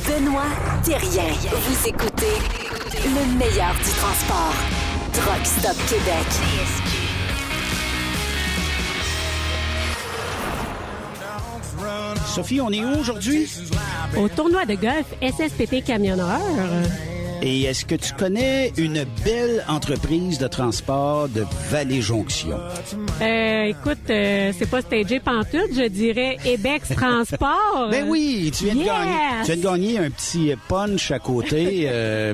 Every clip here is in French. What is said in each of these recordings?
Benoît Thérien. Vous écoutez le meilleur du transport. Truck Stop Québec. Sophie, on est où aujourd'hui? Au tournoi de golf SSPT Camionneur. Et est-ce que tu connais une belle entreprise de transport de Vallée-Jonction? Écoute, c'est pas stagé pantoute, je dirais Ebex Transport. Ben oui, tu viens de gagner un petit punch à côté,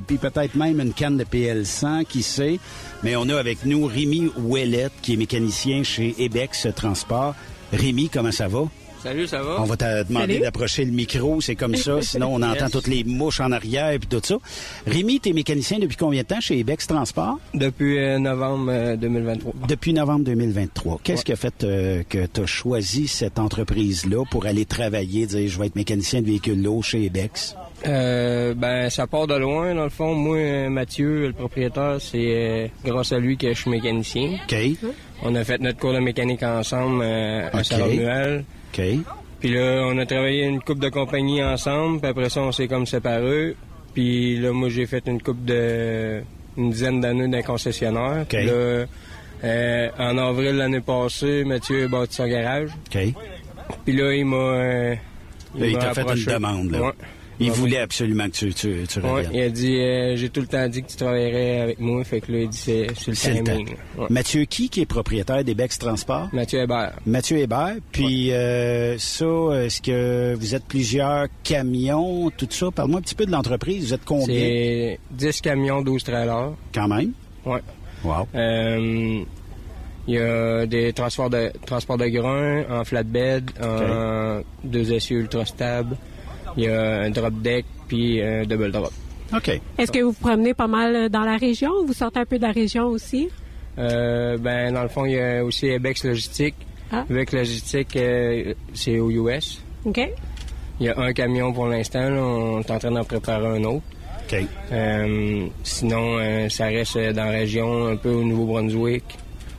puis peut-être même une canne de PL100, qui sait. Mais on a avec nous Rémi Ouellette, qui est mécanicien chez Ebex Transport. Rémi, comment ça va? Salut, ça va? On va te demander d'approcher le micro, c'est comme ça, sinon on entend toutes les mouches en arrière et tout ça. Rémi, t'es mécanicien depuis combien de temps chez Ebex Transport? Depuis novembre 2023. Depuis novembre 2023. Qu'est-ce qui a fait que tu as choisi cette entreprise-là pour aller travailler, dire je vais être mécanicien de véhicules lourds chez Ebex? Ça part de loin, dans le fond. Moi, Mathieu, le propriétaire, c'est grâce à lui que je suis mécanicien. OK. On a fait notre cours de mécanique ensemble à Saint-Romuald. OK. Puis là, on a travaillé une couple de compagnies ensemble, puis après ça, on s'est comme séparés. Puis là, moi, j'ai fait une dizaine d'années d'un concessionnaire. OK. Puis là, en avril l'année passée, Mathieu a bâti son garage. OK. Puis là, il t'a fait une demande, là. Ouais. Il voulait absolument que tu reviennes. Il a dit, j'ai tout le temps dit que tu travaillerais avec moi. Fait que là, il dit, c'est le timing. Ouais. Mathieu qui est propriétaire d'Ebex Transport? Mathieu Hébert. Mathieu Hébert. Puis est-ce que vous êtes plusieurs camions, tout ça? Parle-moi un petit peu de l'entreprise. Vous êtes combien? C'est 10 camions, 12 trailers. Quand même? Oui. Wow. Il y a des transports de grains en flatbed, en 2 essieux ultra stable. Il y a un drop deck puis un double drop. OK. Est-ce que vous vous promenez pas mal dans la région ou vous sortez un peu de la région aussi? Dans le fond, il y a aussi Ebex Logistique. Ebex Logistique, c'est aux US. OK. Il y a un camion pour l'instant. Là, on est en train d'en préparer un autre. OK. Sinon, ça reste dans la région, un peu au Nouveau-Brunswick,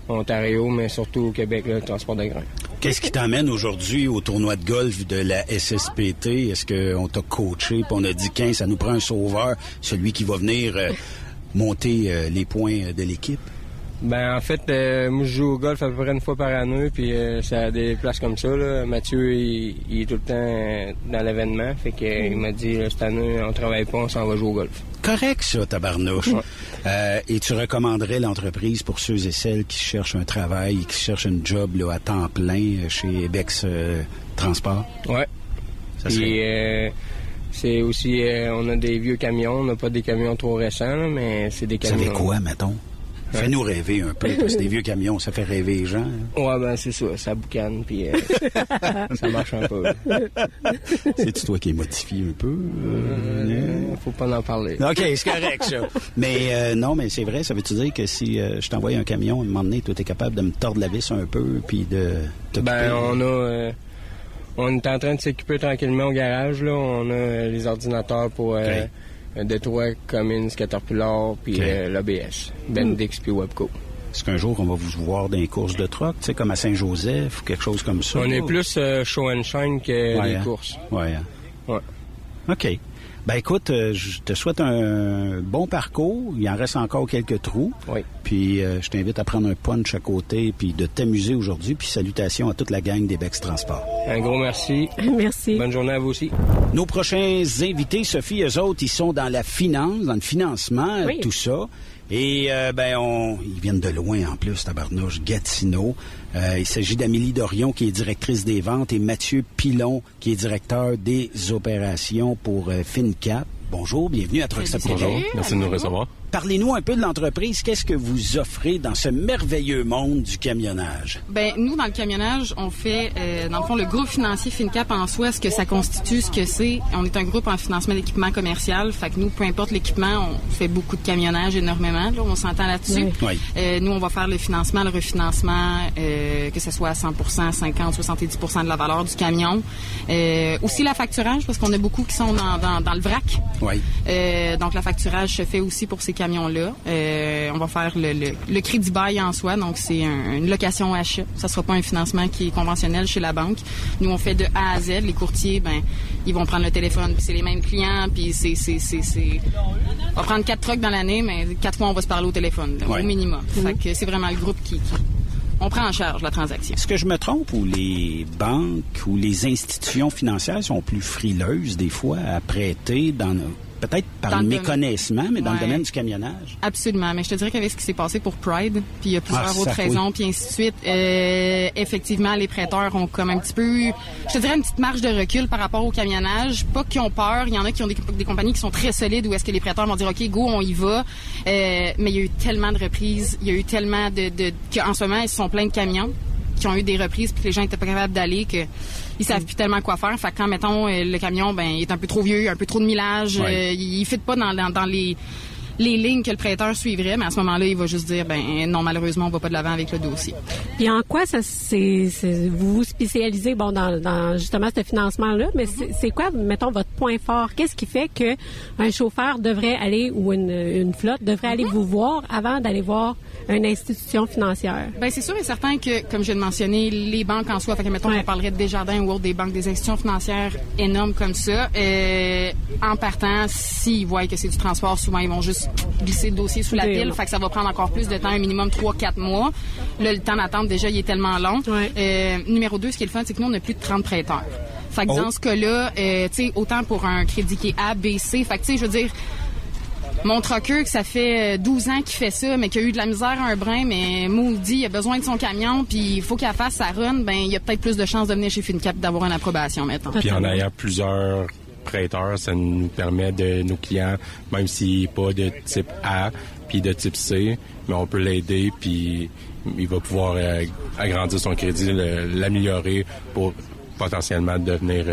Ontario, mais surtout au Québec, là, le transport de grains. Qu'est-ce qui t'emmène aujourd'hui au tournoi de golf de la SSPT? Est-ce qu'on t'a coaché puis on a dit qu'un, ça nous prend un sauveur, celui qui va venir monter les points de l'équipe? En fait, moi je joue au golf à peu près une fois par année, puis c'est à des places comme ça. Là. Mathieu, il est tout le temps dans l'événement, fait qu'il m'a dit cette année, on travaille pas, on s'en va jouer au golf. Correct ça, tabarnouche. Et tu recommanderais l'entreprise pour ceux et celles qui cherchent un travail, qui cherchent un job là, à temps plein chez Ebex Transport? Ouais. Ça serait... c'est aussi, on a des vieux camions, on n'a pas des camions trop récents, là, mais c'est des camions... Ça fait quoi, mettons? Fais-nous rêver un peu, parce que des vieux camions, ça fait rêver les gens. Hein? Ouais, c'est ça boucane, puis ça marche un peu. C'est-tu toi qui es modifié un peu? Faut pas en parler. OK, c'est correct, ça. Mais non, mais c'est vrai, ça veut-tu dire que si je t'envoie un camion, à un moment donné, toi, t'es capable de me tordre la vis un peu, puis de t'occuper? On est en train de s'occuper tranquillement au garage, là. On a les ordinateurs pour... Detroit, Cummins, Caterpillar, puis l'ABS, Bendix, puis Webco. Est-ce qu'un jour, on va vous voir dans les courses de truck, tu sais, comme à Saint-Joseph ou quelque chose comme ça? On est plus show and shine que les courses. Ouais. OK. Ben écoute, je te souhaite un bon parcours. Il en reste encore quelques trous. Oui. Puis je t'invite à prendre un punch à côté puis de t'amuser aujourd'hui. Puis salutations à toute la gang d'Ebex Transport. Un gros merci. Merci. Bonne journée à vous aussi. Nos prochains invités, Sophie, eux autres, ils sont dans la finance, dans le financement, tout ça. Et ils viennent de loin en plus, tabarnouche, Gatineau. Il s'agit d'Amélie Dorion, qui est directrice des ventes, et Mathieu Pilon, qui est directeur des opérations pour FinCap. Bonjour, bienvenue à Truck Stop Québec. Bonjour, merci de nous recevoir. Parlez-nous un peu de l'entreprise. Qu'est-ce que vous offrez dans ce merveilleux monde du camionnage? Nous, dans le camionnage, on fait, dans le fond, le groupe financier FinCap en soi, ce que ça constitue, ce que c'est. On est un groupe en financement d'équipement commercial. Fait que nous, peu importe l'équipement, on fait beaucoup de camionnage, énormément. Là, on s'entend là-dessus. Oui. Nous, on va faire le financement, le refinancement, que ce soit à 100%, 50, 70% de la valeur du camion. Aussi la facturage, parce qu'on a beaucoup qui sont dans le vrac. Oui. Donc, la facturage se fait aussi pour ces camions camion-là. On va faire le crédit bail en soi, donc c'est une location achat. Ça sera pas un financement qui est conventionnel chez la banque. Nous, on fait de A à Z. Les courtiers, ils vont prendre le téléphone, puis c'est les mêmes clients, puis on va prendre 4 trucks dans l'année, mais 4 fois, on va se parler au téléphone, au minimum. Fait que c'est vraiment le groupe qui on prend en charge la transaction. Est-ce que je me trompe ou les banques ou les institutions financières sont plus frileuses des fois à prêter peut-être par le méconnaissement, mais dans le domaine du camionnage? Absolument. Mais je te dirais qu'avec ce qui s'est passé pour Pride, puis il y a plusieurs autres raisons, puis ainsi de suite, effectivement, les prêteurs ont comme un petit peu, je te dirais, une petite marge de recul par rapport au camionnage. Pas qu'ils ont peur. Il y en a qui ont des compagnies qui sont très solides où est-ce que les prêteurs vont dire, OK, go, on y va. Mais il y a eu tellement de reprises. Il y a eu tellement qu'en ce moment, ils se sont pleins de camions qui ont eu des reprises puis que les gens étaient pas capables d'aller, que ils savent plus tellement quoi faire. Fait que quand, mettons, le camion, il est un peu trop vieux, un peu trop de millage, il fit pas dans les lignes que le prêteur suivrait, mais à ce moment-là, il va juste dire, non, malheureusement, on va pas de l'avant avec le dossier. Puis en quoi vous vous spécialisez, dans justement ce financement-là, mais c'est quoi, mettons, votre point fort? Qu'est-ce qui fait que un chauffeur devrait aller, ou une flotte devrait aller vous voir avant d'aller voir une institution financière? C'est sûr et certain que, comme je l'ai mentionné, les banques en soi, fait que, mettons, on parlerait de Desjardins ou autre, des banques, des institutions financières énormes comme ça, en partant, s'ils voient que c'est du transport, souvent, ils vont juste glisser le dossier sous la pile. Fait que ça va prendre encore plus de temps, un minimum 3-4 mois. Là, le temps d'attente, déjà, il est tellement long. Numéro 2, ce qui est le fun, c'est que nous, on a plus de 30 prêteurs. Fait que dans ce cas-là, tu sais, autant pour un crédit qui est A, B, C, fait que, tu sais, je veux dire, mon trucker, que ça fait 12 ans qu'il fait ça, mais qu'il a eu de la misère un brin, mais maudit, il a besoin de son camion, puis il faut qu'il fasse sa run, il y a peut-être plus de chances de venir chez Fincap d'avoir une approbation, mettons. Puis en ayant plusieurs prêteurs, ça nous permet de nos clients, même s'il n'est pas de type A puis de type C, mais on peut l'aider, puis il va pouvoir agrandir son crédit, l'améliorer pour potentiellement devenir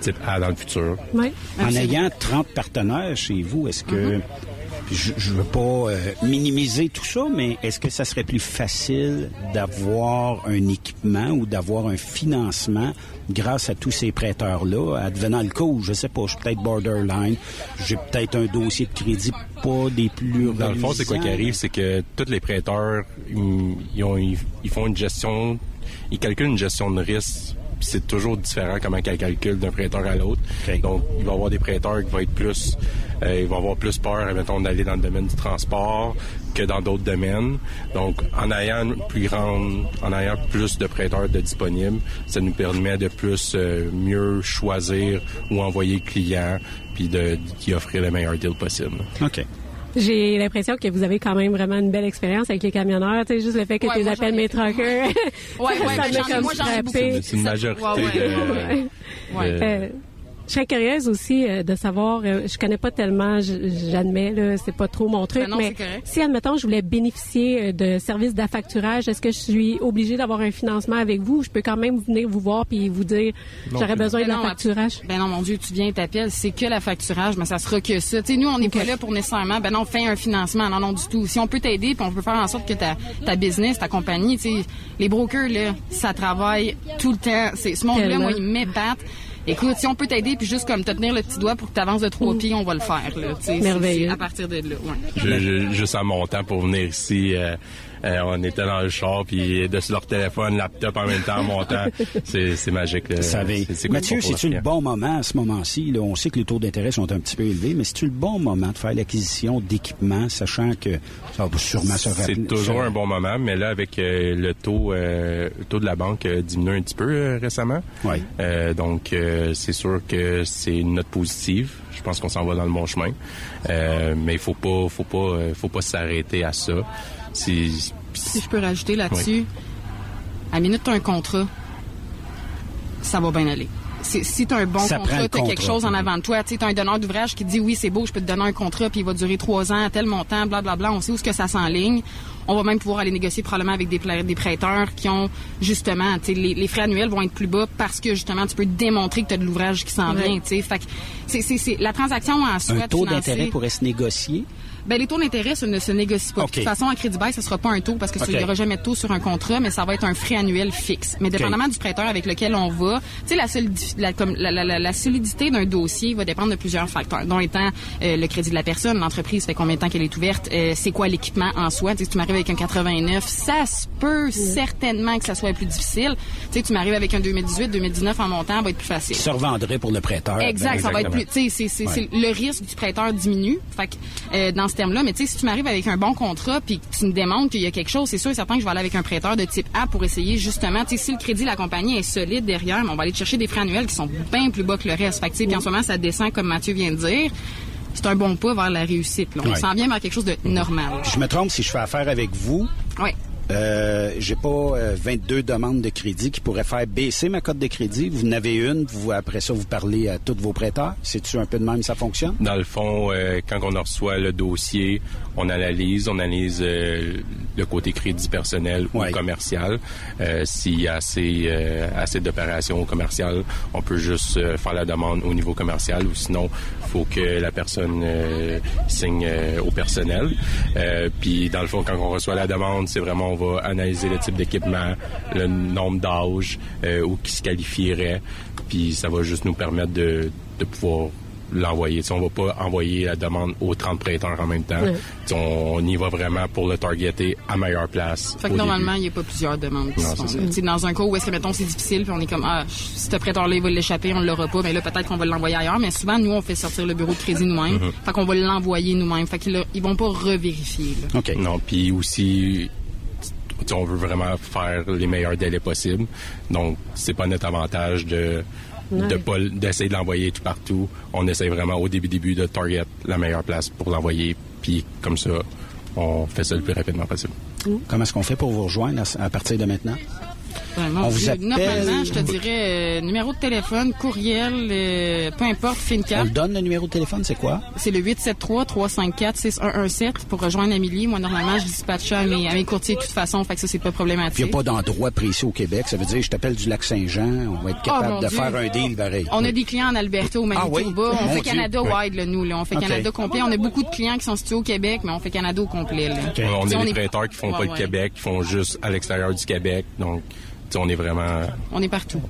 type A dans le futur. Oui, en ayant 30 partenaires chez vous, est-ce que, je veux pas minimiser tout ça, mais est-ce que ça serait plus facile d'avoir un équipement ou d'avoir un financement grâce à tous ces prêteurs-là, advenant le cas où, je sais pas, je suis peut-être borderline, j'ai peut-être un dossier de crédit pas des plus Dans le fond, c'est quoi qui arrive, c'est que tous les prêteurs, ils font une gestion, ils calculent une gestion de risque. C'est toujours différent comment ils calculent d'un prêteur à l'autre. Okay. Donc, il va y avoir des prêteurs qui vont être plus... ils vont avoir plus peur, mettons, d'aller dans le domaine du transport que dans d'autres domaines. Donc, en ayant plus de prêteurs disponibles, ça nous permet de plus mieux choisir où envoyer le client puis d'y offrir le meilleur deal possible. OK. J'ai l'impression que vous avez quand même vraiment une belle expérience avec les camionneurs. Tu sais, juste le fait que tu les appelles mes truckers. Moi, j'en ai beaucoup. C'est une majorité je serais curieuse aussi de savoir, je connais pas tellement, j'admets, là, c'est pas trop mon truc, mais si, admettons, je voulais bénéficier de services d'affacturage, est-ce que je suis obligée d'avoir un financement avec vous ou je peux quand même venir vous voir puis vous dire, j'aurais besoin d'affacturage? Non, mon Dieu, tu viens et t'appelles, c'est que l'affacturage, mais ça sera que ça. Tu sais, nous, on n'est pas là pour nécessairement, fais un financement, non, du tout. Si on peut t'aider puis on peut faire en sorte que ta business, ta compagnie, tu sais, les brokers, là, ça travaille tout le temps. Ce monde-là, moi, il m'épate. Écoute, si on peut t'aider puis juste comme te tenir le petit doigt pour que tu avances de 3 pieds, on va le faire. Là. Merveilleux. C'est à partir de là. Juste en montant pour venir ici, on était dans le char puis dessus leur téléphone, laptop en même temps en montant. C'est magique. Mathieu, c'est-tu le bon moment à ce moment-ci? Là, on sait que les taux d'intérêt sont un petit peu élevés, mais c'est-tu le bon moment de faire l'acquisition d'équipements, sachant que ça va sûrement se rappeler? C'est toujours un bon moment, mais là, avec le taux de la banque diminue un petit peu récemment. Oui. Donc, c'est sûr que c'est une note positive. Je pense qu'on s'en va dans le bon chemin. Mais il faut pas s'arrêter à ça. Si je peux rajouter là-dessus, à minute tu as un contrat, ça va bien aller. Si tu as un bon contrat, tu as quelque chose en avant de toi. Tu as un donneur d'ouvrage qui te dit oui, c'est beau, je peux te donner un contrat, puis il va durer 3 ans à tel montant, blablabla. On sait où est-ce que ça s'enligne. On va même pouvoir aller négocier probablement avec des prêteurs qui ont justement, les frais annuels vont être plus bas parce que justement tu peux démontrer que tu as de l'ouvrage qui s'en vient. Fait que c'est la transaction en soi. Un taux d'intérêt pourrait se négocier? Ben, les taux d'intérêt ne se négocient pas. De toute façon, en crédit bail, ça sera pas un taux parce que il y aura jamais de taux sur un contrat, mais ça va être un frais annuel fixe. Mais dépendamment du prêteur avec lequel on va, tu sais, la solidité d'un dossier va dépendre de plusieurs facteurs, dont étant le crédit de la personne, l'entreprise fait combien de temps qu'elle est ouverte, c'est quoi l'équipement en soi. Tu sais, si tu m'arrives avec un 89, ça se peut certainement que ça soit plus difficile. Tu sais, tu m'arrives avec un 2018, 2019 en montant, ça va être plus facile. Ça revendrait pour le prêteur. Exact, ça va être plus, tu sais, c'est le risque du prêteur diminue. Fait que dans ce terme-là, mais tu sais, si tu m'arrives avec un bon contrat puis que tu me démontres qu'il y a quelque chose, c'est sûr et certain que je vais aller avec un prêteur de type A pour essayer justement, tu sais, si le crédit de la compagnie est solide derrière, on va aller chercher des frais annuels qui sont bien plus bas que le reste. Fait que tu sais, puis en ce moment, ça descend comme Mathieu vient de dire. C'est un bon pas vers la réussite. Là. On s'en vient vers quelque chose de normal. Je me trompe si je fais affaire avec vous. Oui. J'ai pas 22 demandes de crédit qui pourraient faire baisser ma cote de crédit. Vous en avez une, après ça, vous parlez à tous vos prêteurs. C'est-tu un peu de même ça fonctionne? Dans le fond, quand on reçoit le dossier, on analyse le côté crédit personnel ou commercial. S'il y a assez d'opérations commerciales, on peut juste faire la demande au niveau commercial ou sinon, il faut que la personne signe au personnel. Puis dans le fond, quand on reçoit la demande, c'est vraiment on va analyser le type d'équipement, le nombre d'âges où qui se qualifierait, puis ça va juste nous permettre de pouvoir l'envoyer. T'sais, on va pas envoyer la demande aux 30 prêteurs en même temps. On y va vraiment pour le targeter à meilleure place. Fait que normalement, il n'y a pas plusieurs demandes qui se font. Dans un cas où est-ce que, mettons, c'est difficile, puis on est comme, si ce prêteur-là, il va l'échapper, on ne l'aura pas, mais là, peut-être qu'on va l'envoyer ailleurs. Mais souvent, nous, on fait sortir le bureau de crédit nous-mêmes. Fait qu'on va l'envoyer nous-mêmes. Fait qu'ils vont pas revérifier. Là. OK. Non, puis aussi... on veut vraiment faire les meilleurs délais possibles. Donc, c'est pas notre avantage d'essayer de l'envoyer tout partout. On essaie vraiment au début de target la meilleure place pour l'envoyer. Puis, comme ça, on fait ça le plus rapidement possible. Comment est-ce qu'on fait pour vous rejoindre à partir de maintenant? On vous appelle... Normalement, je te dirais numéro de téléphone, courriel, peu importe, FinCap. On le donne, le numéro de téléphone, c'est quoi? C'est le 873-354-6117 pour rejoindre Amélie. Moi, normalement, je dispatche à mes courtiers de toute façon, fait que ça, c'est pas problématique. Il n'y a pas d'endroit précis au Québec. Ça veut dire, je t'appelle du Lac-Saint-Jean, on va être capable de faire un deal pareil. On a des clients en Alberta, au Manitoba. On fait Canada-wide, nous. Là. On fait Canada complet. On a beaucoup de clients qui sont situés au Québec, mais on fait Canada au complet. Là. On a des prêteurs qui font pas le Québec, qui font juste à l'extérieur du Québec. Donc, on est vraiment... On est partout.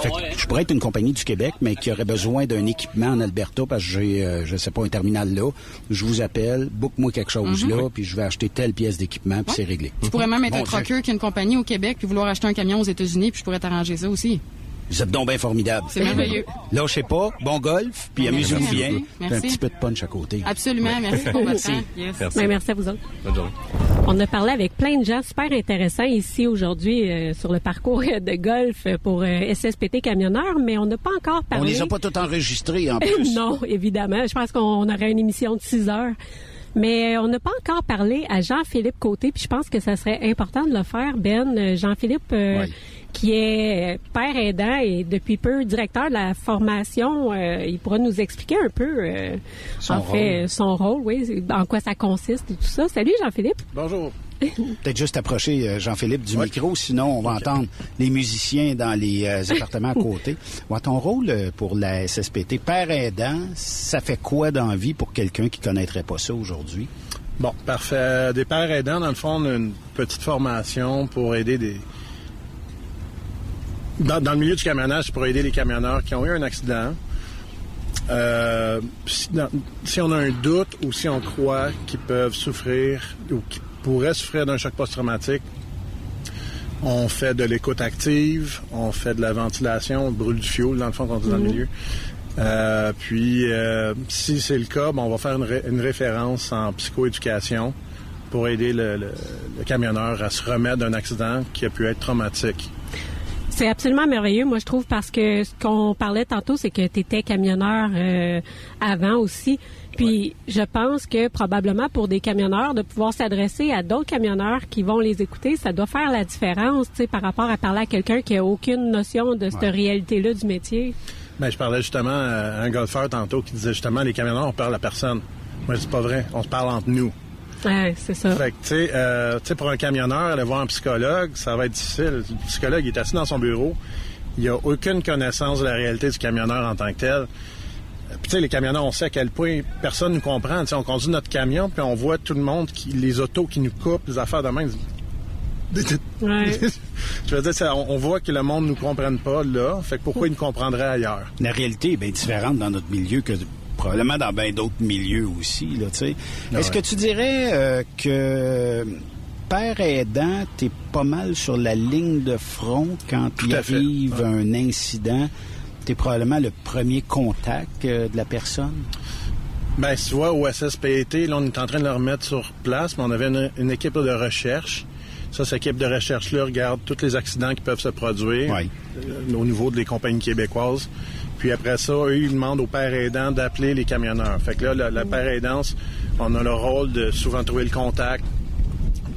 Fait que je pourrais être une compagnie du Québec, mais qui aurait besoin d'un équipement en Alberta parce que j'ai, je sais pas, un terminal là. Je vous appelle, book-moi quelque chose là, puis je vais acheter telle pièce d'équipement, puis c'est réglé. Tu pourrais même être un trucker qui a une compagnie au Québec, puis vouloir acheter un camion aux États-Unis, puis je pourrais t'arranger ça aussi. Vous êtes donc bien formidable. C'est merveilleux. Là, je sais pas, bon golf, puis amusez-vous bien. Merci. Un petit peu de punch à côté. Absolument, merci pour votre temps. Yes. Merci. Merci à vous autres. Bonne journée. On a parlé avec plein de gens super intéressants ici aujourd'hui sur le parcours de golf pour SSPT Camionneurs, mais on n'a pas encore parlé... On les a pas tous enregistrés en plus. Non, évidemment. Je pense qu'on aurait une émission de 6 heures. Mais on n'a pas encore parlé à Jean-Philippe Côté, puis je pense que ça serait important de le faire, Ben. Jean-Philippe, qui est père aidant et depuis peu directeur de la formation, il pourra nous expliquer un peu, son rôle, oui, en quoi ça consiste et tout ça. Salut Jean-Philippe. Bonjour. Peut-être juste approcher Jean-Philippe du micro, sinon on va entendre les musiciens dans les appartements à côté. Ton rôle pour la SSPT, père aidant, ça fait quoi dans la vie pour quelqu'un qui ne connaîtrait pas ça aujourd'hui? Bon, parfait. Des pères aidants, dans le fond, on a une petite formation pour aider Dans le milieu du camionnage, pour aider les camionneurs qui ont eu un accident. Si on a un doute ou si on croit qu'ils peuvent souffrir ou qu'ils pourraient souffrir d'un choc post-traumatique, on fait de l'écoute active, on fait de la ventilation, on brûle du fioul, dans le fond, quand on est dans le milieu. Si c'est le cas, on va faire une référence en psychoéducation pour aider le camionneur à se remettre d'un accident qui a pu être traumatique. C'est absolument merveilleux, moi, je trouve, parce que ce qu'on parlait tantôt, c'est que tu étais camionneur avant aussi. Puis, je pense que probablement pour des camionneurs, de pouvoir s'adresser à d'autres camionneurs qui vont les écouter, ça doit faire la différence, tu sais, par rapport à parler à quelqu'un qui a aucune notion de cette réalité-là du métier. Je parlais justement à un golfeur tantôt qui disait justement, les camionneurs, on parle à personne. Moi, je dis pas vrai, on se parle entre nous. Ouais, c'est ça. Fait que, tu sais, pour un camionneur, aller voir un psychologue, ça va être difficile. Le psychologue, il est assis dans son bureau. Il n'a aucune connaissance de la réalité du camionneur en tant que tel. Puis tu sais, les camionneurs, on sait à quel point personne nous comprend. Tu sais, on conduit notre camion, puis on voit tout le monde, les autos qui nous coupent, les affaires de même. Ouais. Je veux dire, on voit que le monde ne nous comprenne pas là. Fait que pourquoi ils nous comprendraient ailleurs? La réalité est bien différente dans notre milieu que probablement dans bien d'autres milieux aussi, là, tu sais. Est-ce que tu dirais que père aidant, t'es pas mal sur la ligne de front quand il arrive un incident? T'es probablement le premier contact de la personne? Bien, tu vois, au SSPT, là, on est en train de le remettre sur place, mais on avait une équipe de recherche. Ça, cette équipe de recherche-là regarde tous les accidents qui peuvent se produire au niveau des compagnies québécoises. Puis après ça, eux, ils demandent aux pères aidants d'appeler les camionneurs. Fait que là, la père aidance, on a le rôle de souvent trouver le contact.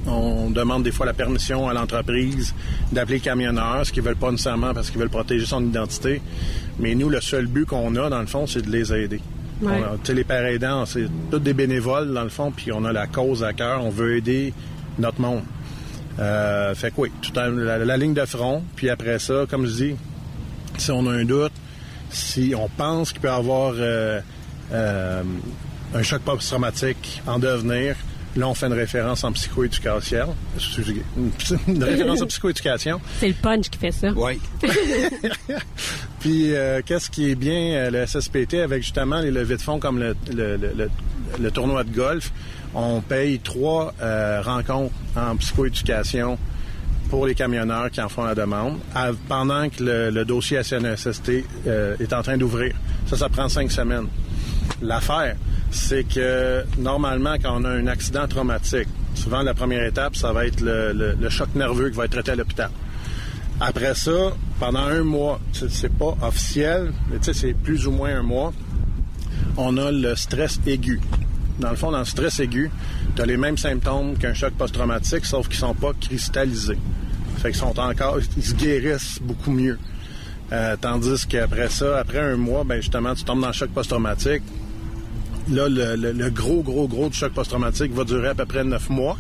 On demande des fois la permission à l'entreprise d'appeler le camionneur, ce qu'ils veulent pas nécessairement parce qu'ils veulent protéger son identité. Mais nous, le seul but qu'on a, dans le fond, c'est de les aider. Ouais. Les pères aidants, c'est tous des bénévoles, dans le fond, puis on a la cause à cœur. On veut aider notre monde. Fait que oui, tout la ligne de front. Puis après ça, comme je dis, si on a un doute, si on pense qu'il peut y avoir un choc post-traumatique en devenir, là, on fait une référence en psychoéducation. Une référence en psychoéducation. C'est le punch qui fait ça. Oui. Puis, qu'est-ce qui est bien, le SSPT, avec justement les levées de fonds comme le tournoi de golf, on paye 3 rencontres en psychoéducation pour les camionneurs qui en font la demande, pendant que le dossier à CNESST est en train d'ouvrir. Ça prend 5 semaines. L'affaire, c'est que normalement, quand on a un accident traumatique, souvent la première étape, ça va être le choc nerveux qui va être traité à l'hôpital. Après ça, pendant 1 mois, c'est pas officiel, mais c'est plus ou moins 1 mois, on a le stress aigu. Dans le fond, dans le stress aigu, tu as les mêmes symptômes qu'un choc post-traumatique, sauf qu'ils sont pas cristallisés. Fait qu'ils ils se guérissent beaucoup mieux. Tandis qu'après ça, après 1 mois, ben justement, tu tombes dans le choc post-traumatique. Là, le gros du choc post-traumatique va durer à peu près 9 mois.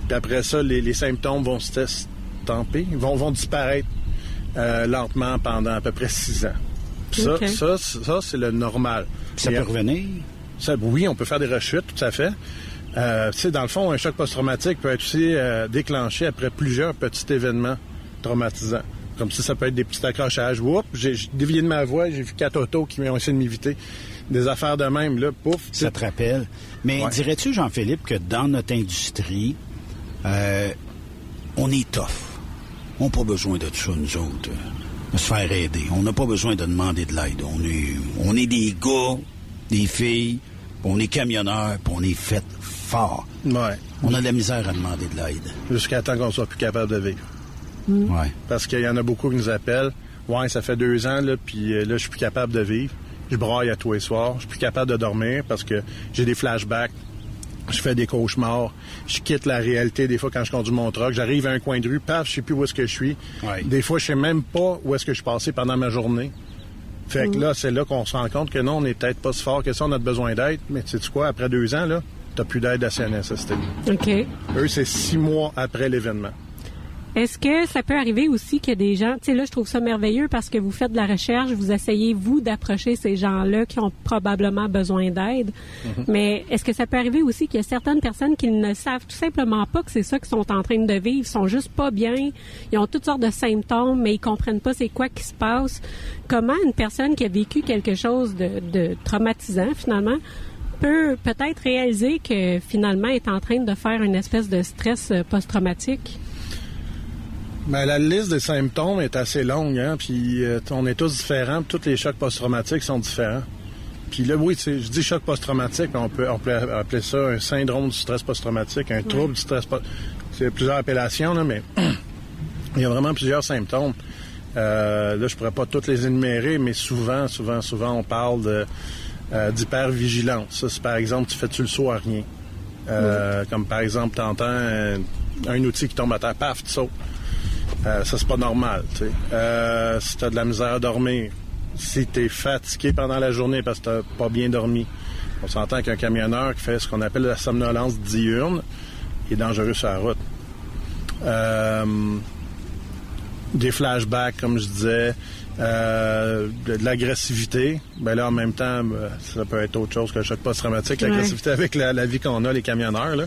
Puis après ça, les symptômes vont s'estamper, vont disparaître lentement pendant à peu près 6 ans. Puis ça, c'est le normal. Ça peut revenir? Oui, on peut faire des rechutes, tout à fait. Dans le fond, un choc post-traumatique peut être aussi déclenché après plusieurs petits événements traumatisants. Comme ça peut être des petits accrochages. Oups, j'ai dévié de ma voie, j'ai vu 4 autos qui ont essayé de m'éviter. Des affaires de même, là, pouf. Ça te rappelle. Mais dirais-tu, Jean-Philippe, que dans notre industrie, on est tough. On n'a pas besoin de ça, nous autres, de se faire aider. On n'a pas besoin de demander de l'aide. On est des gars, des filles, on est camionneurs, puis on est fait fort. Ouais. On a de la misère à demander de l'aide. Jusqu'à temps qu'on soit plus capable de vivre. Ouais. Parce qu'il y en a beaucoup qui nous appellent. Ouais, ça fait 2 ans, là, puis là, je suis plus capable de vivre. Je braille à tous les soirs. Je suis plus capable de dormir parce que j'ai des flashbacks. Je fais des cauchemars. Je quitte la réalité des fois quand je conduis mon truck. J'arrive à un coin de rue, paf, je sais plus où est-ce que je suis. Ouais. Des fois, je sais même pas où est-ce que je suis passé pendant ma journée. Fait que là, c'est là qu'on se rend compte que non, on n'est peut-être pas si fort que ça, on a besoin d'aide. Mais tu sais quoi, après 2 ans, là, t'as plus d'aide à CNSST. OK. Eux, c'est 6 mois après l'événement. Est-ce que ça peut arriver aussi que des gens... Tu sais, là, je trouve ça merveilleux parce que vous faites de la recherche, vous essayez, vous, d'approcher ces gens-là qui ont probablement besoin d'aide. Mm-hmm. Mais est-ce que ça peut arriver aussi qu'il y a certaines personnes qui ne savent tout simplement pas que c'est ça qu'ils sont en train de vivre, ils sont juste pas bien, ils ont toutes sortes de symptômes, mais ils comprennent pas c'est quoi qui se passe. Comment une personne qui a vécu quelque chose de traumatisant, finalement, peut peut-être réaliser que, finalement, est en train de faire une espèce de stress post-traumatique? Bien, la liste des symptômes est assez longue, hein, puis on est tous différents, tous les chocs post-traumatiques sont différents. Puis là, oui, je dis choc post-traumatique, on peut appeler ça un syndrome du stress post-traumatique, un trouble du stress post-traumatique. C'est plusieurs appellations, là, mais il y a vraiment plusieurs symptômes. Là, je pourrais pas toutes les énumérer, mais souvent, on parle d'hypervigilance. Ça, c'est par exemple, tu le saut à rien. Comme par exemple, tu entends un outil qui tombe à terre, paf, tu sautes. Ça, c'est pas normal, tu sais. Si t'as de la misère à dormir, si t'es fatigué pendant la journée parce que t'as pas bien dormi, on s'entend qu'un camionneur qui fait ce qu'on appelle la somnolence diurne est dangereux sur la route. des flashbacks, comme je disais, de l'agressivité. Ben là, en même temps, ça peut être autre chose que le choc post-traumatique, l'agressivité avec la vie qu'on a, les camionneurs, là.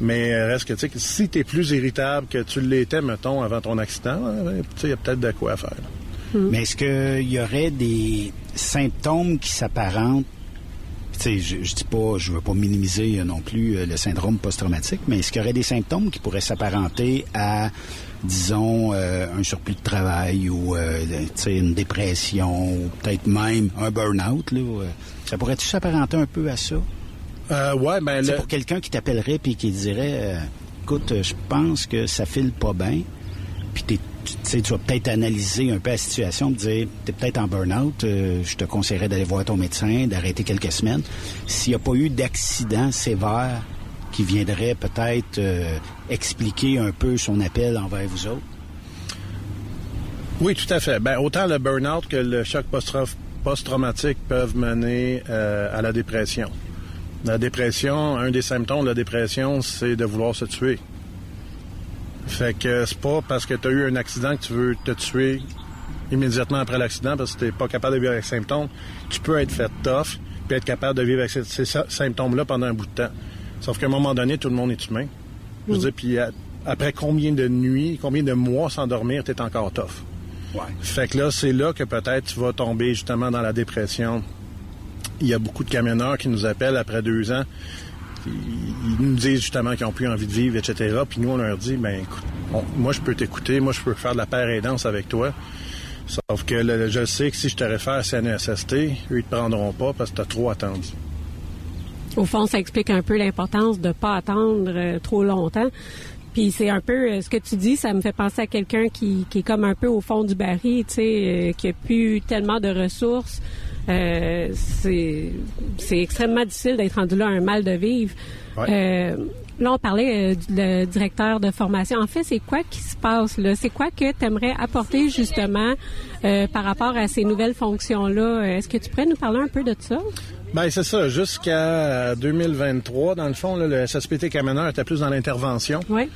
Mais reste que, tu sais, si t'es plus irritable que tu l'étais, mettons, avant ton accident, tu sais, il y a peut-être de quoi faire. Mais est-ce qu'il y aurait des symptômes qui s'apparentent? Tu sais, je dis pas, je veux pas minimiser non plus le syndrome post-traumatique, mais est-ce qu'il y aurait des symptômes qui pourraient s'apparenter à, disons, un surplus de travail ou une dépression ou peut-être même un burn-out, là? Ça pourrait-tu s'apparenter un peu à ça? Ouais, ben c'est pour quelqu'un qui t'appellerait puis qui dirait écoute, je pense que ça file pas bien, puis tu vas peut-être analyser un peu la situation, dire t'es peut-être en burn-out, je te conseillerais d'aller voir ton médecin, d'arrêter quelques semaines. S'il n'y a pas eu d'accident sévère qui viendrait peut-être expliquer un peu son appel envers vous autres? Oui, tout à fait. Ben autant le burn-out que le choc post-traumatique peuvent mener à la dépression. La dépression, un des symptômes de la dépression, c'est de vouloir se tuer. Fait que c'est pas parce que tu as eu un accident que tu veux te tuer immédiatement après l'accident parce que tu n'es pas capable de vivre avec les symptômes. Tu peux être fait tough puis être capable de vivre avec ces symptômes-là pendant un bout de temps. Sauf qu'à un moment donné, tout le monde est humain. Je veux dire, puis après combien de nuits, combien de mois sans dormir, tu es encore tough. Ouais. Fait que là, c'est là que peut-être tu vas tomber justement dans la dépression. Il y a beaucoup de camionneurs qui nous appellent après 2 ans. Ils nous disent justement qu'ils n'ont plus envie de vivre, etc. Puis nous, on leur dit, ben écoute, moi, je peux t'écouter, moi, je peux faire de la paire aidance avec toi. Sauf que je sais que si je te réfère à CNESST, eux, ils ne te prendront pas parce que tu as trop attendu. Au fond, ça explique un peu l'importance de ne pas attendre trop longtemps. Puis c'est un peu ce que tu dis, ça me fait penser à quelqu'un qui est comme un peu au fond du baril, tu sais, qui n'a plus tellement de ressources. C'est extrêmement difficile d'être rendu là un mal de vivre. Ouais. Là, on parlait du directeur de formation. En fait, c'est quoi qui se passe là? C'est quoi que tu aimerais apporter justement par rapport à ces nouvelles fonctions-là? Est-ce que tu pourrais nous parler un peu de ça? Bien, c'est ça. Jusqu'à 2023, dans le fond, là, le SSPT camionneur était plus dans l'intervention. Oui.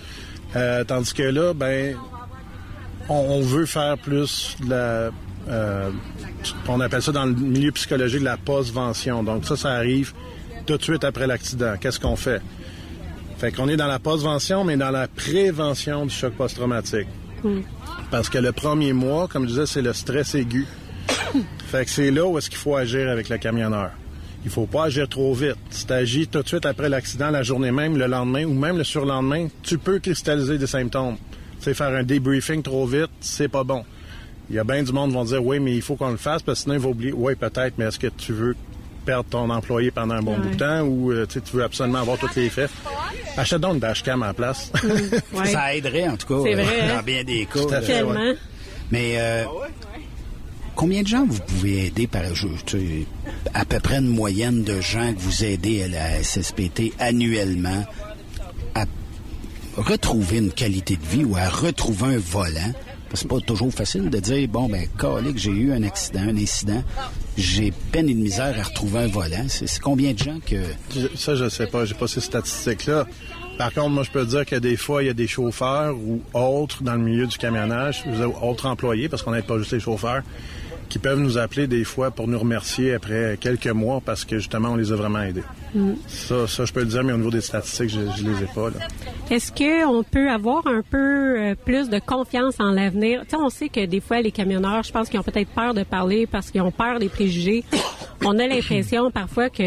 Tandis que là, ben, on veut faire plus de la... on appelle ça dans le milieu psychologique de la postvention. Donc ça arrive tout de suite après l'accident. Qu'est-ce qu'on fait? Fait qu'on est dans la postvention, mais dans la prévention du choc post-traumatique. Parce que le premier mois, comme je disais, c'est le stress aigu. Fait que c'est là où est-ce qu'il faut agir avec le camionneur. Il faut pas agir trop vite. Si tu agis tout de suite après l'accident, la journée même, le lendemain ou même le surlendemain, tu peux cristalliser des symptômes. Tu sais, faire un débriefing trop vite, c'est pas bon. Il y a bien du monde qui vont dire « Oui, mais il faut qu'on le fasse parce que sinon, il va oublier. » Oui, peut-être, mais est-ce que tu veux perdre ton employé pendant un bon bout de temps ou tu veux absolument avoir tous les faits? Achète donc une dashcam à la place. Ouais. Ça aiderait, en tout cas, c'est vrai, dans bien des cas. Tout à fait, Tellement. Mais combien de gens vous pouvez aider à peu près une moyenne de gens que vous aidez à la SSPT annuellement à retrouver une qualité de vie ou à retrouver un volant? C'est pas toujours facile de dire, bon, ben, calique, j'ai eu un accident, un incident, j'ai peine et de misère à retrouver un volant. C'est combien de gens que... Ça, je sais pas, j'ai pas ces statistiques-là. Par contre, moi, je peux dire que des fois, il y a des chauffeurs ou autres dans le milieu du camionnage, autres employés, parce qu'on n'aide pas juste les chauffeurs, qui peuvent nous appeler des fois pour nous remercier après quelques mois parce que, justement, on les a vraiment aidés. Ça, je peux le dire, mais au niveau des statistiques, je les ai pas, là. Est-ce qu'on peut avoir un peu plus de confiance en l'avenir? Tu sais, on sait que des fois, les camionneurs, je pense qu'ils ont peut-être peur de parler parce qu'ils ont peur des préjugés. On a l'impression parfois que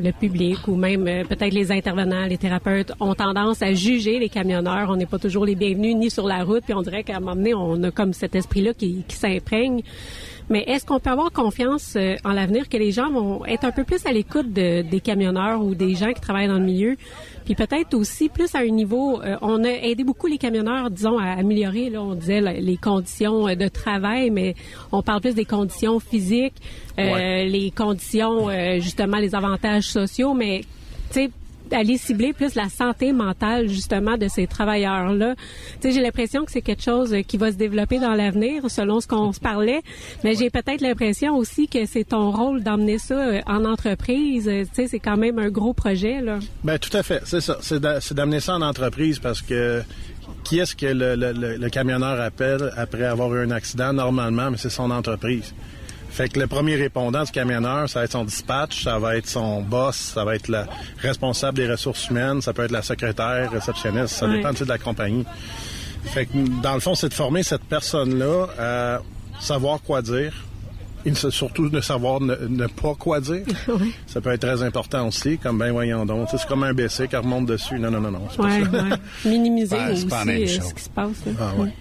le public ou même peut-être les intervenants, les thérapeutes ont tendance à juger les camionneurs. On n'est pas toujours les bienvenus ni sur la route, puis on dirait qu'à un moment donné, on a comme cet esprit-là qui s'imprègne. Mais est-ce qu'on peut avoir confiance en l'avenir que les gens vont être un peu plus à l'écoute des camionneurs ou des gens qui travaillent dans le milieu? Puis peut-être aussi plus à un niveau, on a aidé beaucoup les camionneurs, disons, à améliorer, là, on disait les conditions de travail, mais on parle plus des conditions physiques, les conditions, justement, les avantages sociaux, mais, tu sais, aller cibler plus la santé mentale, justement, de ces travailleurs-là. Tu sais, j'ai l'impression que c'est quelque chose qui va se développer dans l'avenir, selon ce qu'on se parlait, mais j'ai peut-être l'impression aussi que c'est ton rôle d'emmener ça en entreprise. Tu sais, c'est quand même un gros projet, là. Bien, tout à fait. C'est ça. C'est d'amener ça en entreprise parce que qui est-ce que le camionneur appelle après avoir eu un accident? Normalement, mais c'est son entreprise. Fait que le premier répondant du camionneur, ça va être son dispatch, ça va être son boss, ça va être le responsable des ressources humaines, ça peut être la secrétaire, réceptionniste, ça dépend de la compagnie. Fait que dans le fond, c'est de former cette personne-là à savoir quoi dire. Et surtout de savoir ne pas quoi dire. Oui. Ça peut être très important aussi, comme ben voyons donc. C'est comme un BC qui remonte dessus. Non. C'est pas ça. Minimiser aussi ce qui se passe.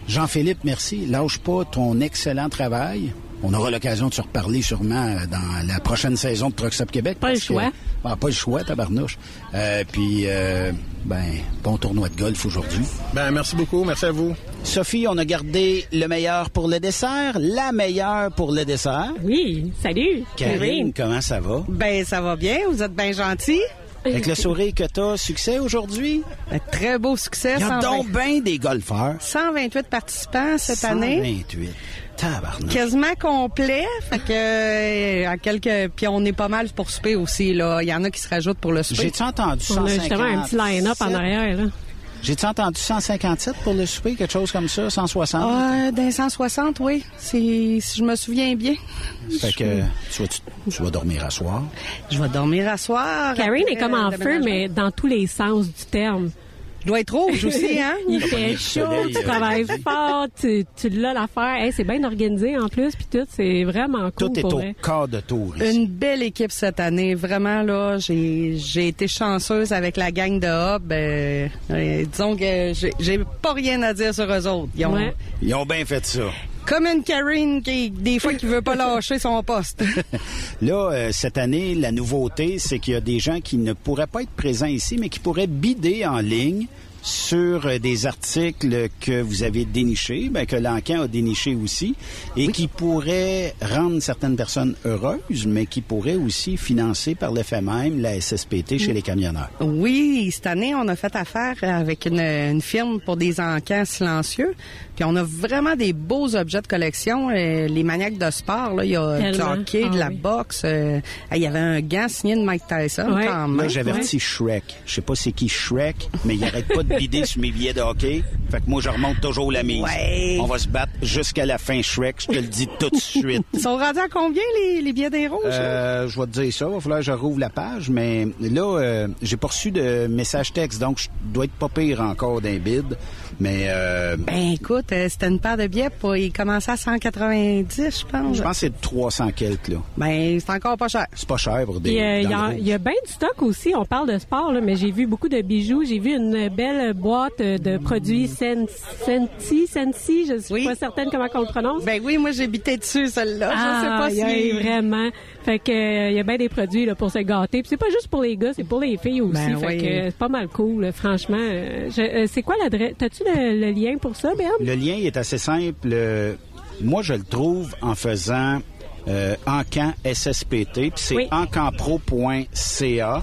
Jean-Philippe, merci. Lâche pas ton excellent travail. On aura l'occasion de se reparler sûrement dans la prochaine saison de Truck Stop Québec. Pas le choix. Pas le choix, tabarnouche. Puis, bon tournoi de golf aujourd'hui. Merci beaucoup. Merci à vous. Sophie, on a gardé le meilleur pour le dessert, la meilleure pour le dessert. Oui, salut. Karine, comment ça va? Ça va bien. Vous êtes bien gentil. Avec le sourire que t'as, succès aujourd'hui? Un très beau succès. Il y a donc bien des golfeurs. 128 participants cette année. 128. Tabarnak. Quasiment complet. Fait que, puis on est pas mal pour souper aussi, là. Il y en a qui se rajoutent pour le souper. J'ai-tu entendu 157? On a justement un petit line-up en arrière, là. J'ai-tu entendu 157 pour le souper, quelque chose comme ça, 160? Dans 160, oui. Si je me souviens bien. Fait que tu vas dormir à soir. Je vais dormir à soir. Karine est comme en feu, mais dans tous les sens du terme. Je dois être rouge aussi, hein? Il fait chaud, tu travailles fort, tu l'as l'affaire. Hey, c'est bien organisé en plus, puis tout, c'est vraiment cool. Tout est au quart de tour ici. Une belle équipe cette année. Vraiment, là, j'ai été chanceuse avec la gang de Hub. Disons que j'ai pas rien à dire sur eux autres. Ils ont bien fait ça. Comme une Karine qui, des fois, qui veut pas lâcher son poste. Là, cette année, la nouveauté, c'est qu'il y a des gens qui ne pourraient pas être présents ici, mais qui pourraient bider en ligne sur des articles que vous avez dénichés, que l'Encan a déniché aussi, et qui pourraient rendre certaines personnes heureuses, mais qui pourraient aussi financer par le fait même la SSPT chez les camionneurs. Oui, cette année, on a fait affaire avec une firme pour des encans silencieux, puis on a vraiment des beaux objets de collection. Les maniaques de sport, là, il y a du hockey, de la boxe. Il y avait un gant signé de Mike Tyson quand même. Là, j'avertis Shrek. Je sais pas c'est qui Shrek, mais il arrête pas de bider sur mes billets de hockey. Fait que moi, je remonte toujours la mise. Ouais. On va se battre jusqu'à la fin Shrek, je te le dis tout de suite. Ils sont rendus à combien, les billets des rouges? Je vais te dire ça. Il va falloir que je rouvre la page, mais là, j'ai pas reçu de message texte, donc je dois être pas pire encore d'un bid. Mais écoute, c'était une paire de billets il commençait à 190, je pense. Je pense que c'est 300 quelques, là. C'est encore pas cher. C'est pas cher pour des... Il y a bien du stock aussi. On parle de sport, là, mais j'ai vu beaucoup de bijoux. J'ai vu une belle boîte de produits Sensi, je suis pas certaine comment on le prononce. Oui, moi j'ai bité dessus, celle-là. Je sais pas si... vraiment. Fait que il y a bien des produits là, pour se gâter. Puis c'est pas juste pour les gars, c'est pour les filles aussi. Fait que c'est pas mal cool, là, franchement. C'est quoi l'adresse? T'as-tu le lien pour ça, Béam? Le lien est assez simple. Moi, je le trouve en faisant Encan SSPT, puis c'est encanpro.ca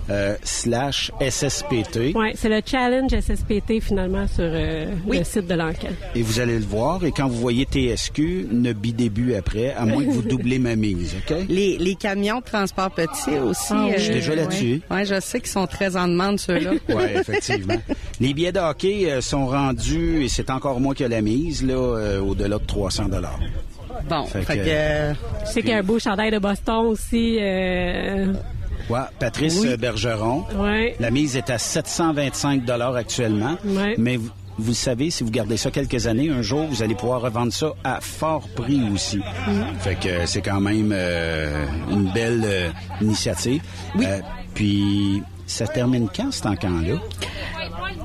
/SSPT. Oui, c'est le challenge SSPT finalement sur le site de l'Encan. Et vous allez le voir, et quand vous voyez TSQ, ne bidez plus après, à moins que vous doublez ma mise, OK? Les camions de transport petit aussi. Je suis déjà là-dessus. Oui, je sais qu'ils sont très en demande, ceux-là. Oui, effectivement. Les billets de hockey sont rendus, et c'est encore moins que la mise, là, au-delà de 300 $. Bon, je sais qu'il y a un beau chandail de Boston aussi. Patrice Bergeron. Ouais. La mise est à 725 $ actuellement. Ouais. Mais vous savez, si vous gardez ça quelques années, un jour, vous allez pouvoir revendre ça à fort prix aussi. Fait que c'est quand même une belle initiative. Oui. Puis, ça termine quand, cet encan-là?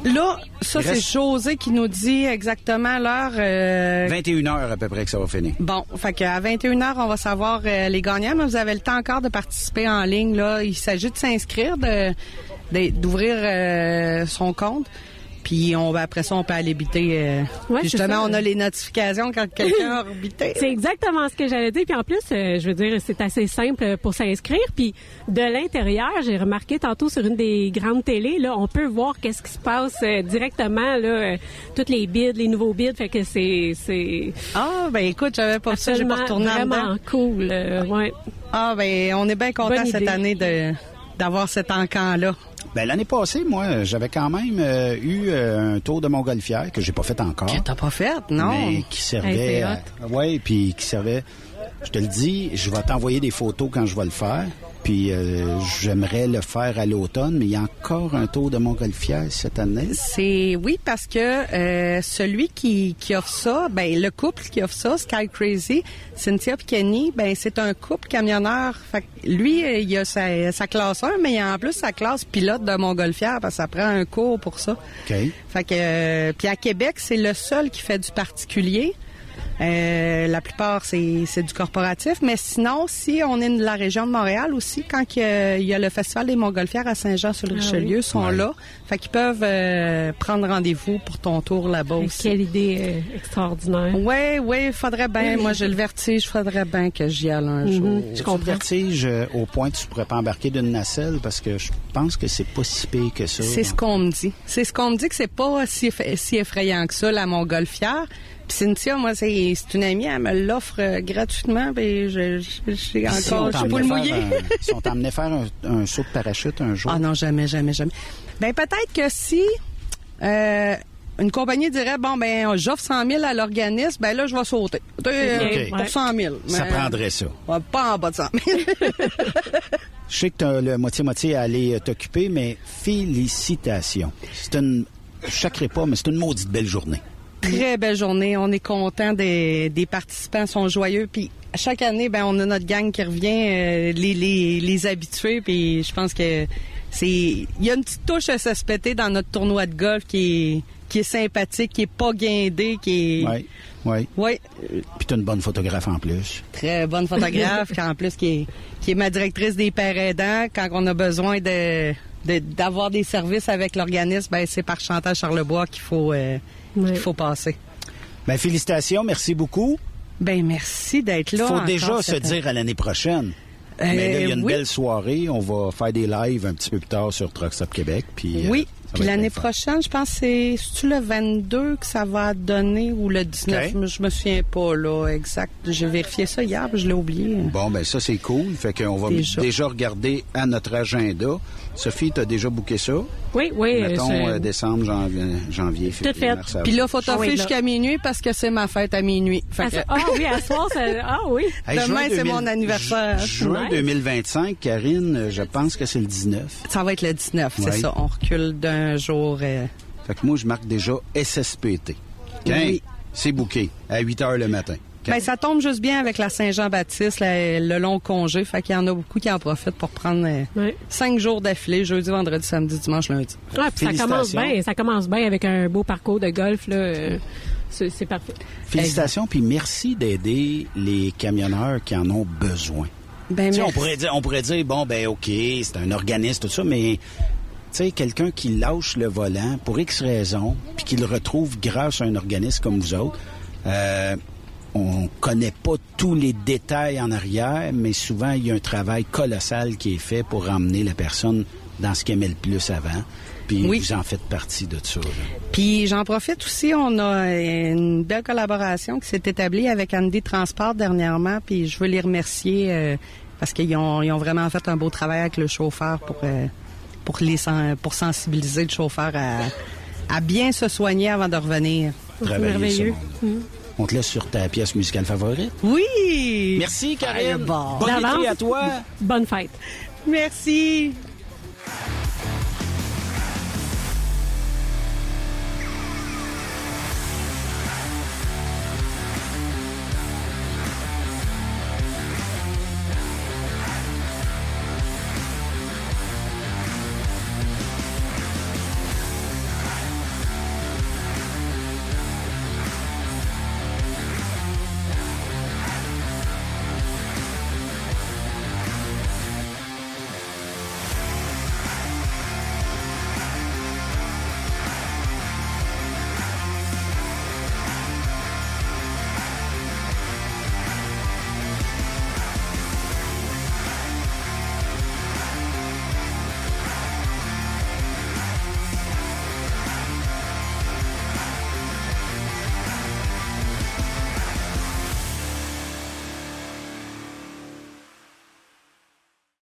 Là, ça, c'est José qui nous dit exactement l'heure. 21h à peu près que ça va finir. Bon, fait qu'à 21h, on va savoir les gagnants, mais vous avez le temps encore de participer en ligne. Là, il s'agit de s'inscrire, d'ouvrir son compte. Puis après ça, on peut aller biter. Justement, on a les notifications quand quelqu'un a rebité. C'est exactement ce que j'allais dire. Puis en plus, je veux dire, c'est assez simple pour s'inscrire. Puis de l'intérieur, j'ai remarqué tantôt sur une des grandes télés, là, on peut voir qu'est-ce qui se passe directement, là, toutes les bids, les nouveaux bids. Fait que c'est. Écoute, j'avais pas ça, j'ai pas retourné dedans. Vraiment cool, ouais. On est bien content cette année d'avoir cet encan-là. Ben, l'année passée, moi, j'avais quand même eu un tour de montgolfière que j'ai pas fait encore. Que t'as pas fait, non? Mais qui servait... Oui, puis qui servait... Je te le dis, je vais t'envoyer des photos quand je vais le faire. Puis j'aimerais le faire à l'automne, mais il y a encore un tour de montgolfière cette année. Oui, parce que celui qui offre ça, ben le couple qui offre ça, Sky Crazy, Cynthia et Kenny, ben c'est un couple camionneur. Fait que lui, il a sa classe 1, mais il a en plus sa classe pilote de montgolfière parce que ça prend un cours pour ça. OK. Fait que puis à Québec, c'est le seul qui fait du particulier. La plupart, c'est du corporatif. Mais sinon, si on est de la région de Montréal aussi, quand il y a le Festival des Montgolfières à Saint-Jean-sur-le-Richelieu, ils sont là. Fait qu'ils peuvent prendre rendez-vous pour ton tour là-bas aussi. Quelle idée extraordinaire. Oui, faudrait bien. Moi, j'ai le vertige. Faudrait bien que j'y aille un jour. Tu comprends? Le vertige au point que tu pourrais pas embarquer d'une nacelle parce que je pense que c'est pas si pire que ça. C'est ce qu'on me dit. C'est ce qu'on me dit que c'est pas si effrayant que ça, la Montgolfière. Puis Cynthia, moi, c'est une amie, elle me l'offre gratuitement, puis j'ai encore, je suis pas le mouiller. Si on t'emmenait faire un saut de parachute un jour? Ah non, jamais. Ben peut-être que si une compagnie dirait, bon, ben j'offre 100 000 à l'organisme, ben là, je vais sauter. Pour 100 000. Ça prendrait ça. Pas en bas de 100 000. Je sais que tu as le moitié-moitié à aller t'occuper, mais félicitations. Je chacrerai pas, mais c'est une maudite belle journée. Très belle journée. On est content des participants, sont joyeux. Puis chaque année, ben on a notre gang qui revient, les habitués. Puis je pense que il y a une petite touche SSPT dans notre tournoi de golf qui est sympathique, qui est pas guindé, qui est... Oui. Oui. Puis tu es une bonne photographe en plus. Très bonne photographe, en plus qui est ma directrice des pères aidants. Quand on a besoin d'avoir des services avec l'organisme, ben c'est par Chantal Charlebois qu'il faut passer. Ben félicitations, merci beaucoup. Ben merci d'être là. Il faut déjà se dire à l'année prochaine. Mais là, il y a une belle soirée. On va faire des lives un petit peu plus tard sur Truck Stop Québec. Puis, oui. Puis l'année prochaine, je pense que c'est-tu le 22 que ça va donner ou le 19? Okay. Je me souviens pas, là, exact. J'ai vérifié ça hier, puis je l'ai oublié. Bon, ben ça, c'est cool. Fait qu'on va déjà regarder à notre agenda. Sophie, t'as déjà booké ça? Oui. Mettons décembre, janvier, février, mars. Puis là, faut t'offrir jusqu'à minuit parce que c'est ma fête à minuit. Oui, à soir, oui. Hey, demain, c'est mon anniversaire. Juin 2025, Karine, je pense que c'est le 19. Ça va être le 19, c'est ça. On recule d'un jour. Fait que moi, je marque déjà SSPT. Okay? Oui. C'est booké à 8 h le matin. Ben, ça tombe juste bien avec la Saint-Jean-Baptiste, le long congé. Fait qu'il y en a beaucoup qui en profitent pour prendre 5 jours d'affilée, jeudi, vendredi, samedi, dimanche, lundi. Ouais, puis ça commence bien avec un beau parcours de golf, là. C'est parfait. Félicitations, puis merci d'aider les camionneurs qui en ont besoin. Ben, on pourrait dire, bon, ben OK, c'est un organisme, tout ça, mais... Tu sais, quelqu'un qui lâche le volant pour X raisons, puis qui le retrouve grâce à un organisme comme vous autres, on connaît pas tous les détails en arrière, mais souvent, il y a un travail colossal qui est fait pour emmener la personne dans ce qu'elle aimait le plus avant. Puis vous en faites partie de ça. Là. Puis j'en profite aussi, on a une belle collaboration qui s'est établie avec Andy Transport dernièrement, puis je veux les remercier parce qu'ils ont vraiment fait un beau travail avec le chauffeur pour sensibiliser le chauffeur à bien se soigner avant de revenir. Merveilleux. On te laisse sur ta pièce musicale favorite. Oui! Merci, Karine. Bon. Bonne été à toi. Bonne fête. Merci.